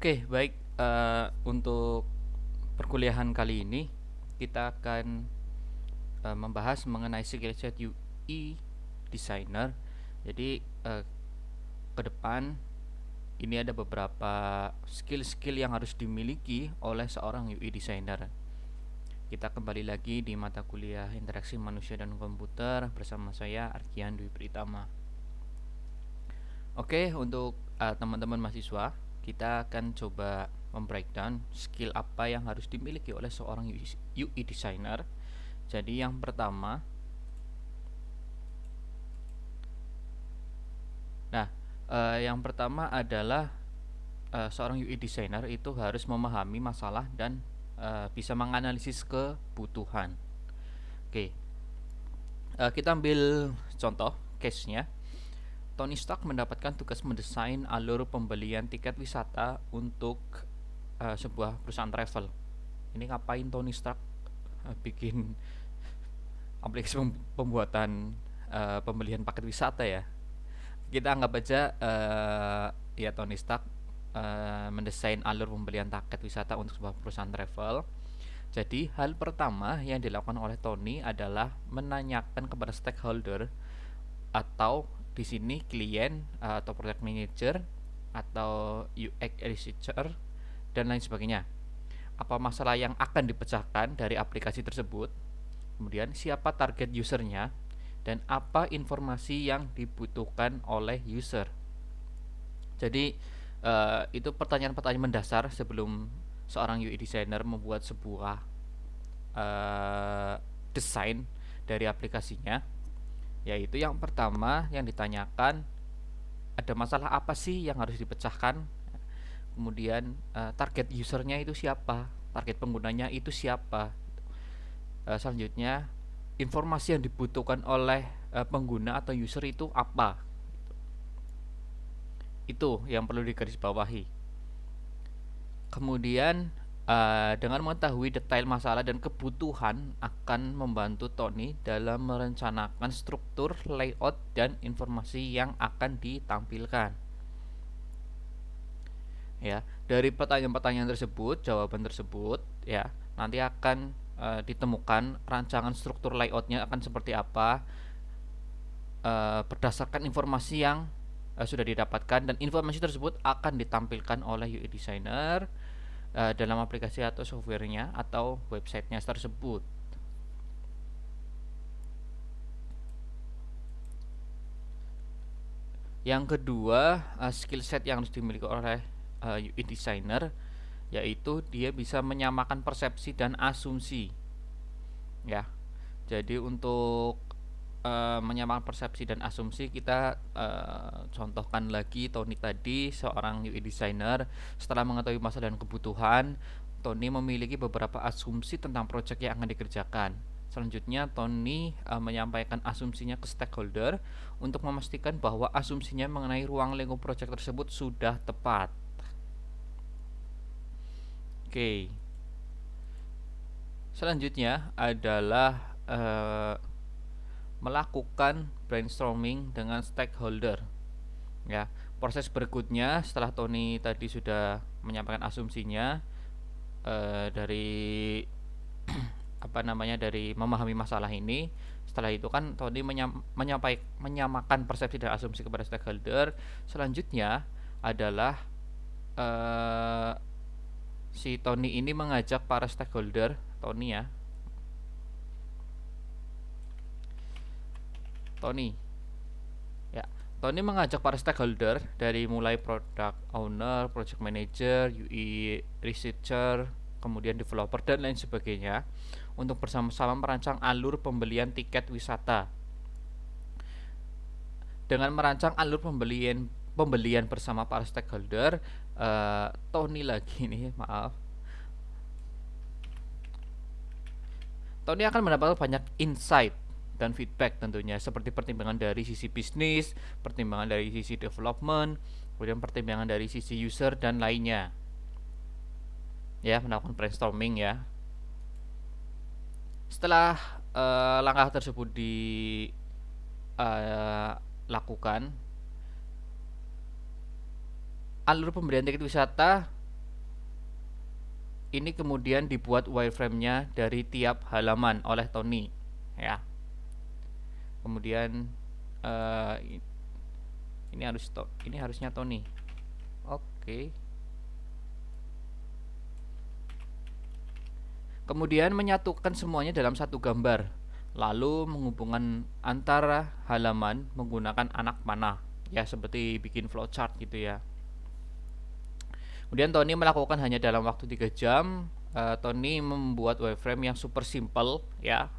Oke, baik. Untuk perkuliahan kali ini kita akan membahas mengenai skill set UI designer. Jadi ke depan ini ada beberapa skill-skill yang harus dimiliki oleh seorang UI designer. Kita kembali lagi di mata kuliah interaksi manusia dan komputer bersama saya Arkian Dwi Pritama. Oke, untuk teman-teman mahasiswa, kita akan coba membreakdown skill apa yang harus dimiliki oleh seorang UI designer. Jadi yang pertama, nah, yang pertama adalah seorang UI designer itu harus memahami masalah dan bisa menganalisis kebutuhan. Oke, kita ambil contoh case-nya. Tony Stark mendapatkan tugas mendesain alur pembelian tiket wisata untuk sebuah perusahaan travel. Ini ngapain Tony Stark bikin aplikasi pembuatan pembelian paket wisata ya? Kita anggap aja ya Tony Stark mendesain alur pembelian paket wisata untuk sebuah perusahaan travel. Jadi hal pertama yang dilakukan oleh Tony adalah menanyakan kepada stakeholder atau di sini klien atau project manager atau UX researcher dan lain sebagainya. Apa masalah yang akan dipecahkan dari aplikasi tersebut? Kemudian siapa target usernya dan apa informasi yang dibutuhkan oleh user. Jadi itu pertanyaan-pertanyaan mendasar sebelum seorang UI designer membuat sebuah desain dari aplikasinya. Yaitu yang pertama yang ditanyakan, ada masalah apa sih yang harus dipecahkan. Kemudian target usernya itu siapa, target penggunanya itu siapa. Selanjutnya informasi yang dibutuhkan oleh pengguna atau user itu apa. Itu yang perlu digarisbawahi. Kemudian dengan mengetahui detail masalah dan kebutuhan akan membantu Tony dalam merencanakan struktur, layout, dan informasi yang akan ditampilkan. Ya, dari pertanyaan-pertanyaan tersebut, jawaban tersebut, ya, nanti akan ditemukan rancangan struktur layoutnya akan seperti apa berdasarkan informasi yang sudah didapatkan, dan informasi tersebut akan ditampilkan oleh UI designer dalam aplikasi atau softwarenya atau websitenya tersebut. Yang kedua, skill set yang harus dimiliki oleh UI designer yaitu dia bisa menyamakan persepsi dan asumsi. Ya. Jadi untuk menyamakan persepsi dan asumsi, kita contohkan lagi Tony tadi, seorang UI designer setelah mengetahui masalah dan kebutuhan, Tony memiliki beberapa asumsi tentang proyek yang akan dikerjakan. Selanjutnya Tony menyampaikan asumsinya ke stakeholder untuk memastikan bahwa asumsinya mengenai ruang lingkup proyek tersebut sudah tepat. Oke. Selanjutnya adalah melakukan brainstorming dengan stakeholder. Ya, proses berikutnya setelah Tony tadi sudah menyampaikan asumsinya dari dari memahami masalah ini. Setelah itu kan Tony menyamakan persepsi dan asumsi kepada stakeholder. Selanjutnya adalah si Tony ini mengajak para stakeholder, Tony ya, Tony ya, Tony mengajak para stakeholder dari mulai product owner, project manager, UI researcher, kemudian developer dan lain sebagainya untuk bersama-sama merancang alur pembelian tiket wisata. Dengan merancang alur pembelian bersama para stakeholder, Tony lagi nih, maaf. Tony akan mendapatkan banyak insight dan feedback tentunya, seperti pertimbangan dari sisi bisnis, pertimbangan dari sisi development, kemudian pertimbangan dari sisi user dan lainnya. Ya, melakukan brainstorming ya. Setelah langkah tersebut dilakukan, alur pembelian tiket wisata ini kemudian dibuat wireframe-nya dari tiap halaman oleh Tony, ya. Kemudian uh, ini harusnya Tony. Oke. Kemudian menyatukan semuanya dalam satu gambar, lalu menghubungkan antara halaman menggunakan anak panah, ya seperti bikin flowchart gitu ya. Kemudian Tony melakukan hanya dalam waktu 3 jam. Tony membuat wireframe yang super simple, ya,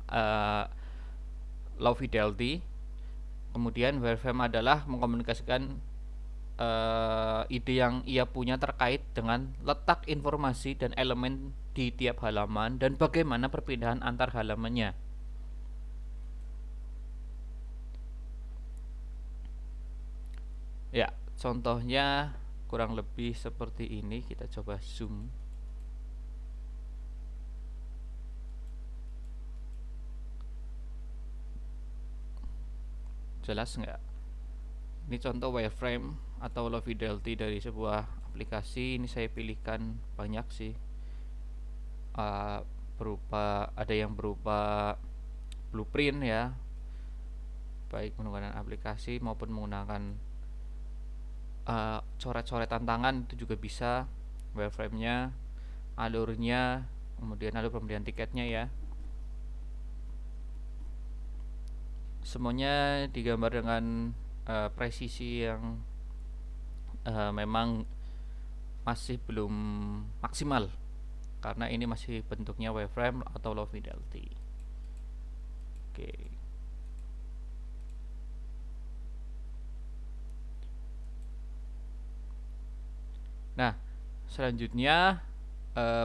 low fidelity. Kemudian wireframe adalah mengkomunikasikan ide yang ia punya terkait dengan letak informasi dan elemen di tiap halaman dan bagaimana perpindahan antar halamannya. Ya, contohnya kurang lebih seperti ini. Kita coba zoom. Jelas nggak? Ini contoh wireframe atau low fidelity dari sebuah aplikasi. Ini saya pilihkan banyak sih. Ada yang berupa blueprint ya, baik menggunakan aplikasi maupun menggunakan coret-coret tantangan, itu juga bisa. Wireframe-nya, alurnya, kemudian alur pembelian tiketnya ya. Semuanya digambar dengan presisi yang memang masih belum maksimal karena ini masih bentuknya wireframe atau low fidelity. Oke. Nah, selanjutnya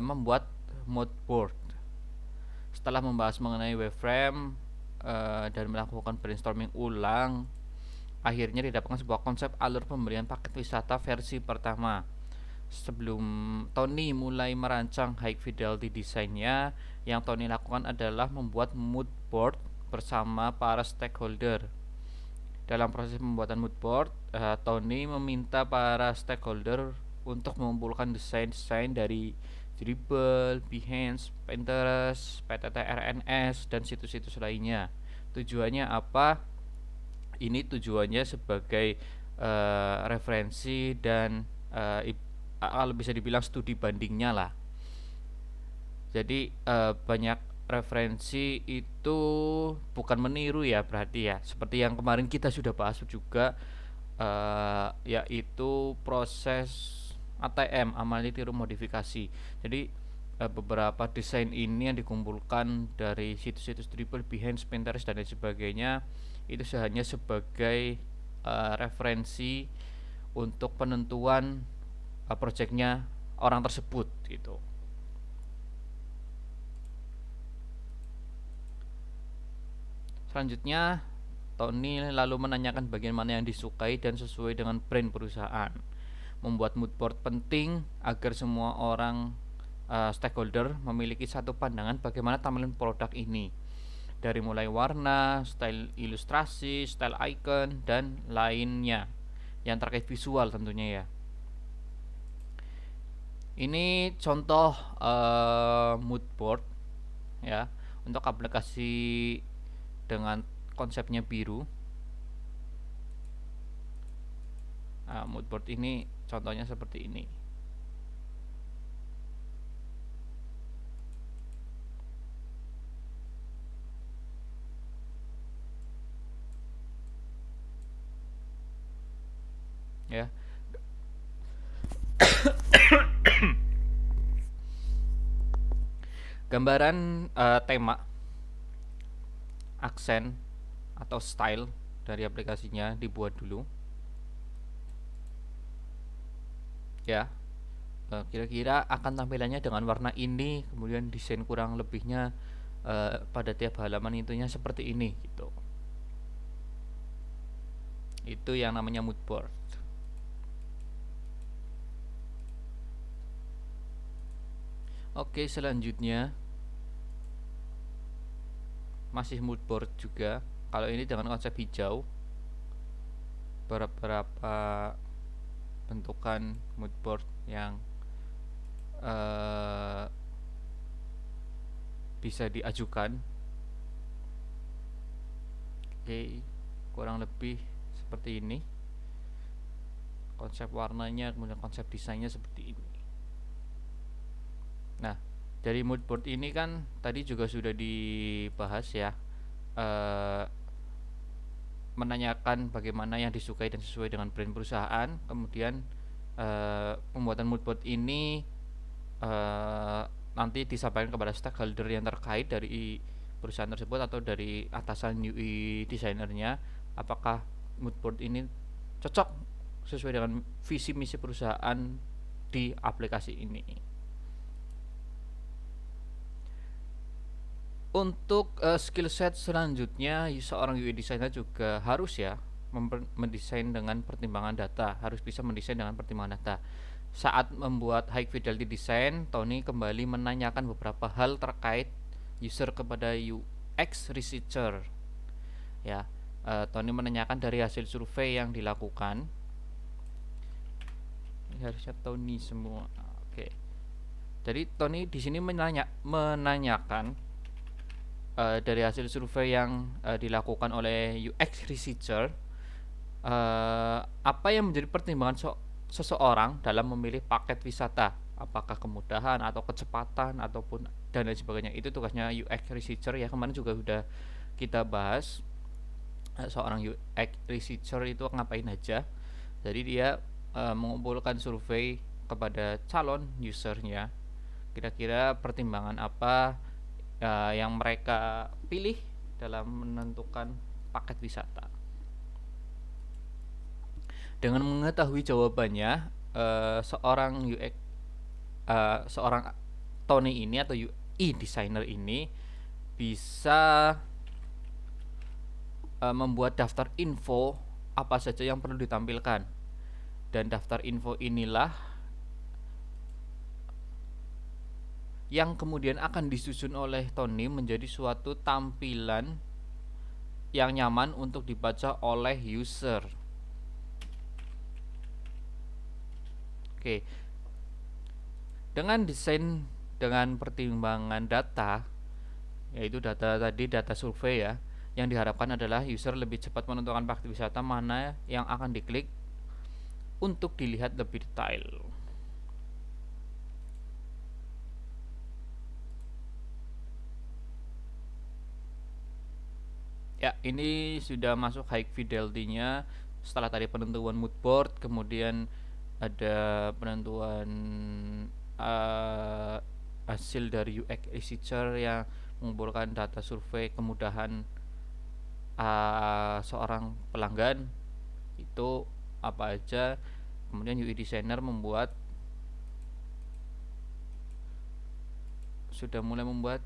membuat mood board. Setelah membahas mengenai wireframe dan melakukan brainstorming ulang, akhirnya didapatkan sebuah konsep alur pembelian paket wisata versi pertama. Sebelum Tony mulai merancang high fidelity desainnya, yang Tony lakukan adalah membuat mood board bersama para stakeholder. Dalam proses pembuatan mood board, Tony meminta para stakeholder untuk mengumpulkan desain-desain dari Dribbble, Behance, Pinterest, PTT-RNS, dan situs-situs lainnya. Tujuannya apa? Ini tujuannya sebagai referensi dan kalau bisa dibilang studi bandingnya lah. Jadi banyak referensi itu bukan meniru ya, berarti ya. Seperti yang kemarin kita sudah bahas juga, yaitu proses ATM, amali tiru modifikasi. Jadi beberapa desain ini yang dikumpulkan dari situs-situs Dribbble, Behance, Pinterest dan lain sebagainya, itu hanya sebagai referensi untuk penentuan projectnya orang tersebut gitu. Selanjutnya, Tony lalu menanyakan bagian mana yang disukai dan sesuai dengan brand perusahaan. Membuat mood board penting agar semua orang stakeholder memiliki satu pandangan bagaimana tampilan produk ini. Dari mulai warna, style ilustrasi, style icon, dan lainnya yang terkait visual tentunya ya. Ini contoh mood board ya, untuk aplikasi dengan konsepnya biru. Mood board ini contohnya seperti ini. Ya. Gambaran tema, aksen atau style dari aplikasinya dibuat dulu. Ya. Kira-kira akan tampilannya dengan warna ini, kemudian desain kurang lebihnya pada tiap halaman intinya seperti ini gitu. Itu yang namanya mood board. Oke, selanjutnya masih mood board juga. Kalau ini dengan konsep hijau, beberapa bentukan mood board yang bisa diajukan. Oke, kurang lebih seperti ini konsep warnanya, kemudian konsep desainnya seperti ini. Nah, dari mood board ini kan tadi juga sudah dibahas ya, eh, menanyakan bagaimana yang disukai dan sesuai dengan brand perusahaan. Kemudian pembuatan mood board ini eh, nanti disampaikan kepada stakeholder yang terkait dari perusahaan tersebut atau dari atasan UI desainernya, apakah mood board ini cocok sesuai dengan visi misi perusahaan di aplikasi ini. Untuk skill set selanjutnya, seorang UI designer juga harus ya mendesain dengan pertimbangan data, harus bisa mendesain dengan pertimbangan data. Saat membuat high fidelity design, Tony kembali menanyakan beberapa hal terkait user kepada UX researcher. Ya, Tony menanyakan dari hasil survei yang dilakukan. Ini harusnya Tony semua. Oke. Jadi Tony di sini menanyakan dari hasil survei yang dilakukan oleh UX researcher, apa yang menjadi pertimbangan seseorang dalam memilih paket wisata, apakah kemudahan atau kecepatan ataupun dan lain sebagainya. Itu tugasnya UX researcher ya, kemarin juga sudah kita bahas. Seorang UX researcher itu ngapain aja. Jadi dia mengumpulkan survei kepada calon usernya, kira-kira pertimbangan apa yang mereka pilih dalam menentukan paket wisata. Dengan mengetahui jawabannya, seorang Tony ini atau UI designer ini bisa membuat daftar info apa saja yang perlu ditampilkan, dan daftar info inilah yang kemudian akan disusun oleh Tony menjadi suatu tampilan yang nyaman untuk dibaca oleh user. Oke. Dengan desain dengan pertimbangan data, yaitu data tadi, data survei ya, yang diharapkan adalah user lebih cepat menentukan paket wisata mana yang akan diklik untuk dilihat lebih detail. Ya, ini sudah masuk high fidelity-nya. Setelah tadi penentuan mood board, kemudian ada penentuan hasil dari UX researcher yang mengumpulkan data survei kemudahan seorang pelanggan itu apa aja. Kemudian UI designer sudah mulai membuat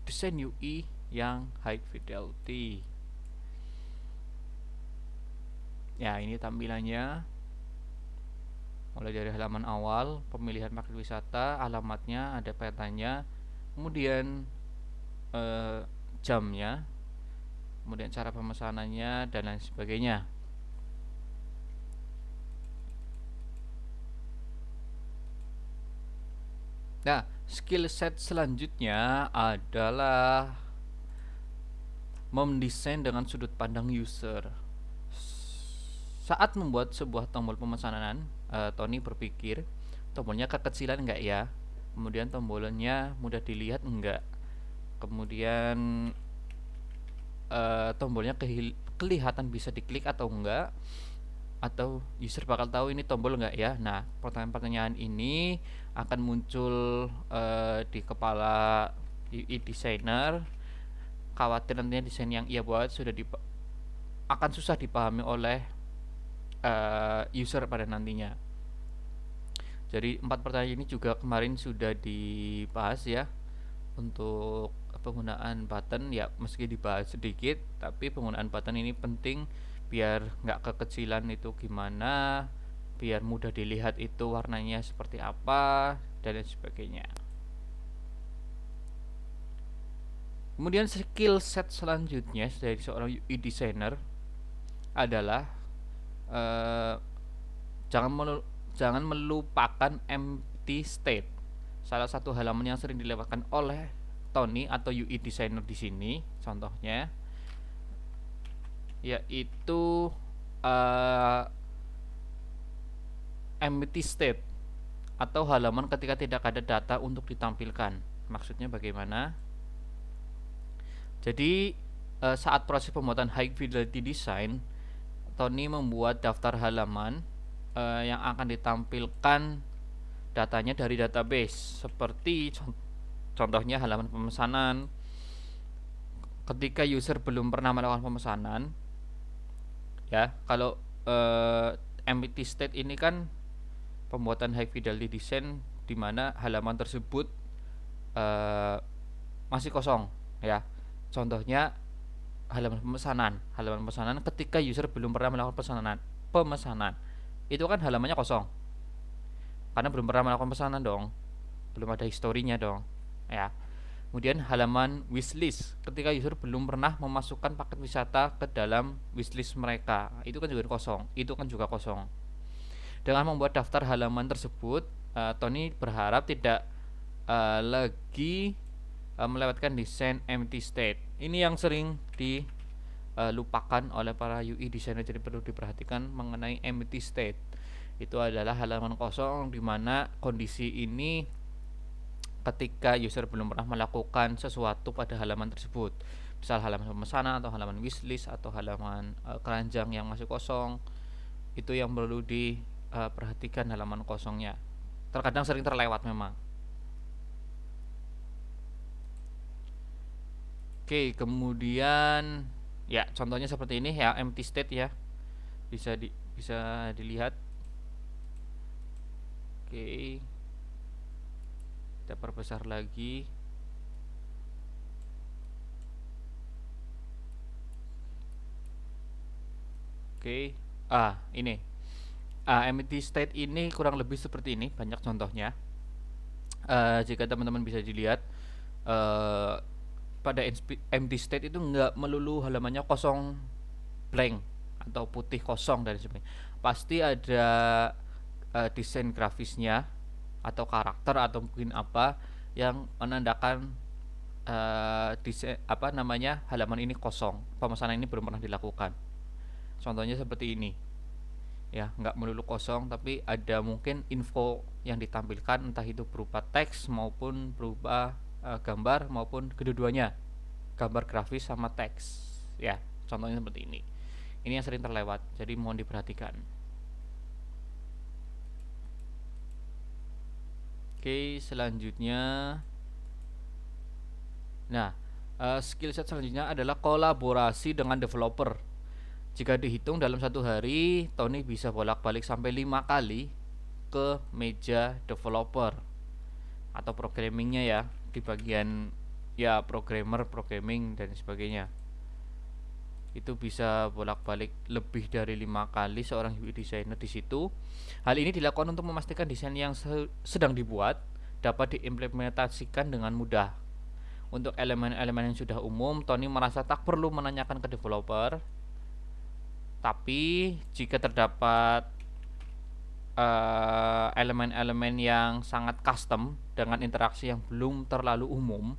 desain UI yang high fidelity. Ya, ini tampilannya mulai dari halaman awal, pemilihan paket wisata, alamatnya, ada petanya, kemudian jamnya, kemudian cara pemesanannya dan lain sebagainya. Nah, skill set selanjutnya adalah mendesain dengan sudut pandang user. Saat membuat sebuah tombol pemesanan, Tony berpikir, tombolnya kekecilan enggak ya? Kemudian tombolnya mudah dilihat enggak? Kemudian tombolnya kelihatan bisa diklik atau enggak? Atau user bakal tahu ini tombol enggak ya? Nah, pertanyaan-pertanyaan ini akan muncul di kepala UI designer. Khawatir nantinya desain yang ia buat akan susah dipahami oleh user pada nantinya. Jadi 4 pertanyaan ini juga kemarin sudah dibahas ya. Untuk penggunaan button ya meski dibahas sedikit, tapi penggunaan button ini penting biar nggak kekecilan itu gimana, biar mudah dilihat itu warnanya seperti apa dan lain sebagainya. Kemudian skill set selanjutnya dari seorang UI designer adalah jangan melupakan empty state. Salah satu halaman yang sering dilewatkan oleh Tony atau UI designer di sini, contohnya yaitu empty state atau halaman ketika tidak ada data untuk ditampilkan. Maksudnya bagaimana? Jadi saat proses pembuatan high fidelity design, Tony membuat daftar halaman yang akan ditampilkan datanya dari database, seperti contohnya halaman pemesanan. Ketika user belum pernah melakukan pemesanan, ya, kalau empty state ini kan pembuatan high fidelity design di mana halaman tersebut masih kosong, ya. Contohnya halaman pemesanan ketika user belum pernah melakukan pemesanan itu kan halamannya kosong karena belum pernah melakukan pesanan dong, belum ada historinya dong, ya. Kemudian halaman wishlist ketika user belum pernah memasukkan paket wisata ke dalam wishlist mereka, itu kan juga kosong. Dengan membuat daftar halaman tersebut, Tony berharap tidak lagi melewatkan desain empty state. Ini yang sering dilupakan oleh para UI designer, jadi perlu diperhatikan mengenai empty state. Itu adalah halaman kosong di mana kondisi ini ketika user belum pernah melakukan sesuatu pada halaman tersebut, misal halaman pemesanan atau halaman wishlist atau halaman keranjang yang masih kosong. Itu yang perlu diperhatikan, halaman kosongnya terkadang sering terlewat memang. Oke, kemudian ya contohnya seperti ini ya, empty state ya, bisa dilihat. Oke, kita perbesar lagi. Oke, ini empty state ini kurang lebih seperti ini, banyak contohnya. Jika teman-teman bisa dilihat, pada empty state itu nggak melulu halamannya kosong, blank atau putih kosong dan sebagainya. Pasti ada desain grafisnya atau karakter atau mungkin apa yang menandakan desain halaman ini kosong, pemesanan ini belum pernah dilakukan. Contohnya seperti ini, ya, nggak melulu kosong tapi ada mungkin info yang ditampilkan, entah itu berupa teks maupun berupa gambar maupun kedua-duanya, gambar grafis sama teks, ya. Contohnya seperti ini yang sering terlewat, jadi mohon diperhatikan. Oke, selanjutnya, nah, skill set selanjutnya adalah kolaborasi dengan developer. Jika dihitung dalam satu hari, Tony bisa bolak-balik sampai 5 kali ke meja developer atau programmingnya, ya, di bagian ya programming dan sebagainya. Itu bisa bolak-balik lebih dari 5 kali seorang UI designer di situ. Hal ini dilakukan untuk memastikan desain yang sedang dibuat dapat diimplementasikan dengan mudah. Untuk elemen-elemen yang sudah umum, Tony merasa tak perlu menanyakan ke developer. Tapi jika terdapat elemen-elemen yang sangat custom dengan interaksi yang belum terlalu umum,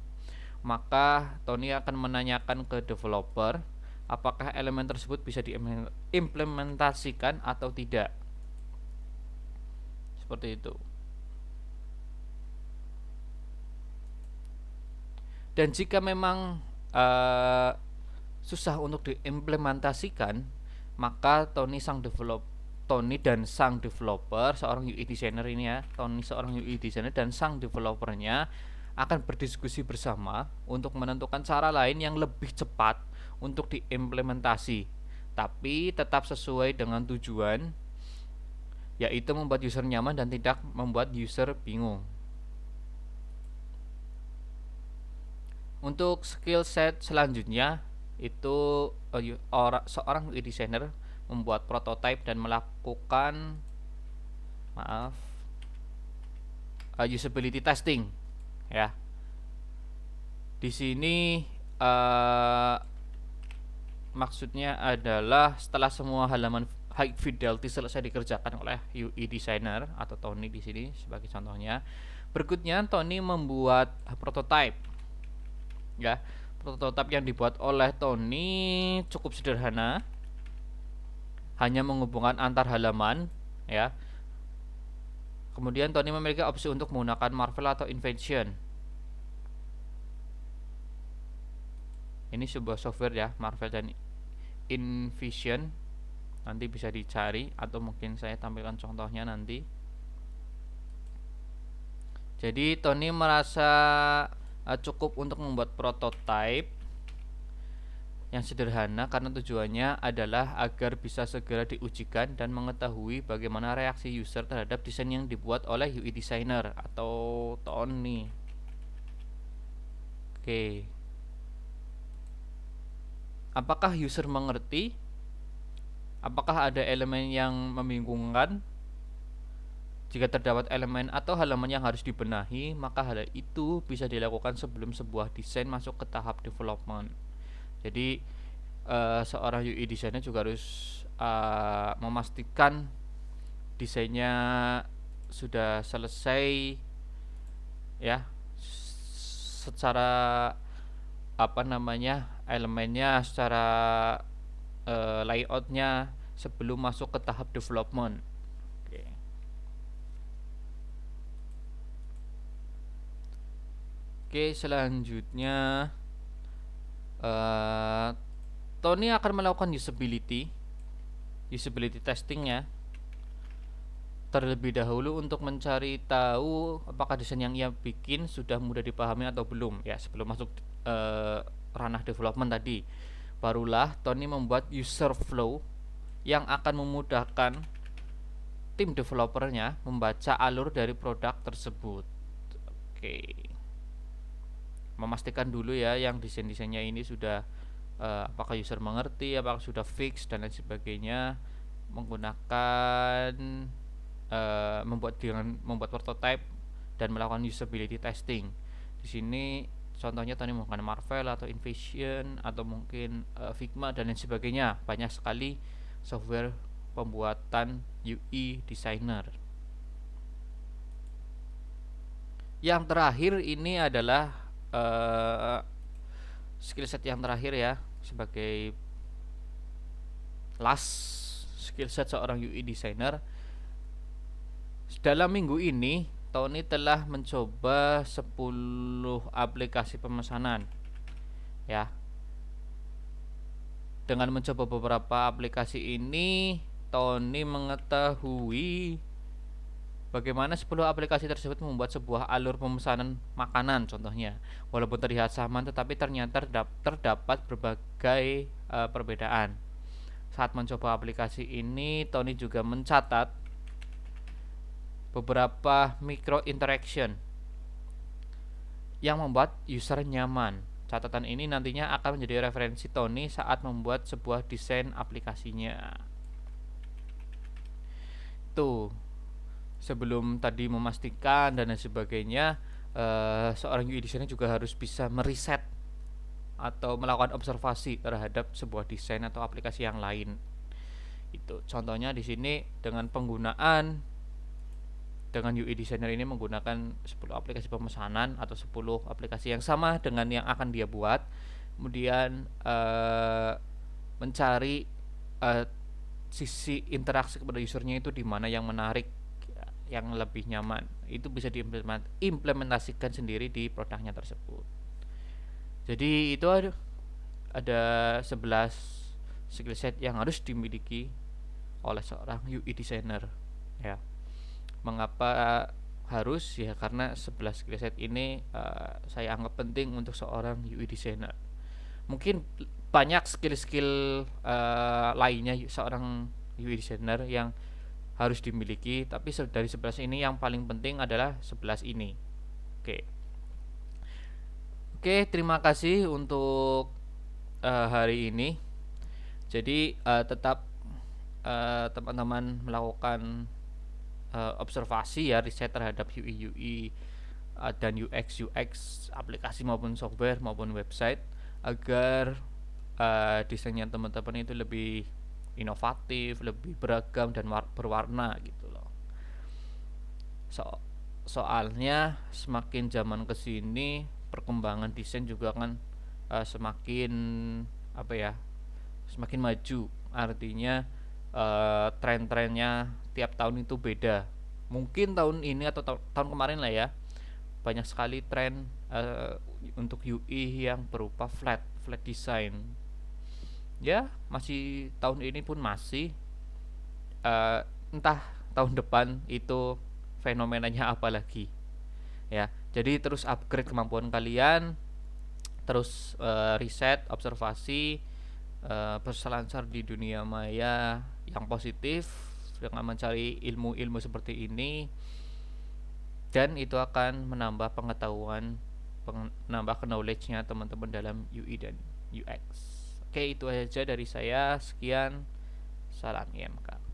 maka Tony akan menanyakan ke developer apakah elemen tersebut bisa diimplementasikan atau tidak. Seperti itu. Dan jika memang susah untuk diimplementasikan, maka Tony dan sang developer, seorang UI designer ini ya, Tony seorang UI designer dan sang developernya akan berdiskusi bersama untuk menentukan cara lain yang lebih cepat untuk diimplementasi, tapi tetap sesuai dengan tujuan, yaitu membuat user nyaman dan tidak membuat user bingung. Untuk skill set selanjutnya itu seorang UI designer membuat prototype dan melakukan usability testing, ya. Di sini maksudnya adalah setelah semua high fidelity selesai dikerjakan oleh UI designer atau Tony di sini sebagai contohnya. Berikutnya Tony membuat prototype. Ya, prototipe yang dibuat oleh Tony cukup sederhana, hanya menghubungkan antar halaman, ya. Kemudian Tony memiliki opsi untuk menggunakan Marvel atau Invention. Ini sebuah software ya, Marvel dan Invention. Nanti bisa dicari atau mungkin saya tampilkan contohnya nanti. Jadi Tony merasa cukup untuk membuat prototipe yang sederhana karena tujuannya adalah agar bisa segera diujikan dan mengetahui bagaimana reaksi user terhadap desain yang dibuat oleh UI designer atau Tony. Oke. Apakah user mengerti? Apakah ada elemen yang membingungkan? Jika terdapat elemen atau halaman yang harus dibenahi, maka hal itu bisa dilakukan sebelum sebuah desain masuk ke tahap development. Jadi seorang UI designer juga harus memastikan desainnya sudah selesai ya, secara elemennya, secara layoutnya sebelum masuk ke tahap development. Oke, selanjutnya Tony akan melakukan usability testingnya terlebih dahulu untuk mencari tahu apakah desain yang ia bikin sudah mudah dipahami atau belum ya, sebelum masuk ranah development tadi. Barulah Tony membuat user flow yang akan memudahkan tim developernya membaca alur dari produk tersebut. Oke. Memastikan dulu ya yang desain-desainnya ini sudah apakah user mengerti, apakah sudah fix dan lain sebagainya, menggunakan membuat prototype dan melakukan usability testing. Di sini contohnya tadi menggunakan Marvel atau Invention atau mungkin Figma dan lain sebagainya. Banyak sekali software pembuatan UI designer. Yang terakhir ini adalah skill set yang terakhir ya, sebagai last skill set seorang UI designer. Dalam minggu ini Tony telah mencoba 10 aplikasi pemesanan ya. Dengan mencoba beberapa aplikasi ini, Tony mengetahui bagaimana 10 aplikasi tersebut membuat sebuah alur pemesanan makanan contohnya. Walaupun terlihat sama, tetapi ternyata terdapat berbagai perbedaan. Saat mencoba aplikasi ini, Tony juga mencatat beberapa micro interaction yang membuat user nyaman. Catatan ini nantinya akan menjadi referensi Tony saat membuat sebuah desain aplikasinya. Tuh, sebelum tadi memastikan dan lain sebagainya, seorang UI designer juga harus bisa meriset atau melakukan observasi terhadap sebuah desain atau aplikasi yang lain. Itu contohnya di sini dengan UI designer ini menggunakan 10 aplikasi pemesanan atau 10 aplikasi yang sama dengan yang akan dia buat, kemudian mencari sisi interaksi kepada usernya itu di mana yang menarik, yang lebih nyaman. Itu bisa diimplementasikan sendiri di produknya tersebut. Jadi itu ada 11 skill set yang harus dimiliki oleh seorang UI designer ya. Mengapa harus ya, karena 11 skill set ini saya anggap penting untuk seorang UI designer. Mungkin banyak skill-skill lainnya seorang UI designer yang harus dimiliki, tapi dari 11 ini yang paling penting adalah 11 ini. Oke, terima kasih untuk hari ini. Jadi tetap teman-teman melakukan observasi ya, riset terhadap UI dan UX aplikasi maupun software maupun website, agar desainnya teman-teman itu lebih inovatif, lebih beragam dan berwarna gitu loh. Soalnya semakin zaman kesini perkembangan desain juga kan semakin apa ya, semakin maju. Artinya tren-trennya tiap tahun itu beda. Mungkin tahun ini atau tahun kemarin lah ya, banyak sekali tren untuk UI yang berupa flat flat design. Ya masih tahun ini pun masih, eh, entah tahun depan itu fenomenanya apa lagi ya. Jadi terus upgrade kemampuan kalian, terus riset, observasi, berselancar di dunia maya yang positif dengan mencari ilmu-ilmu seperti ini, dan itu akan menambah pengetahuan, menambah knowledge-nya teman-teman dalam UI dan UX. Oke, itu aja dari saya. Sekian, salam IMK.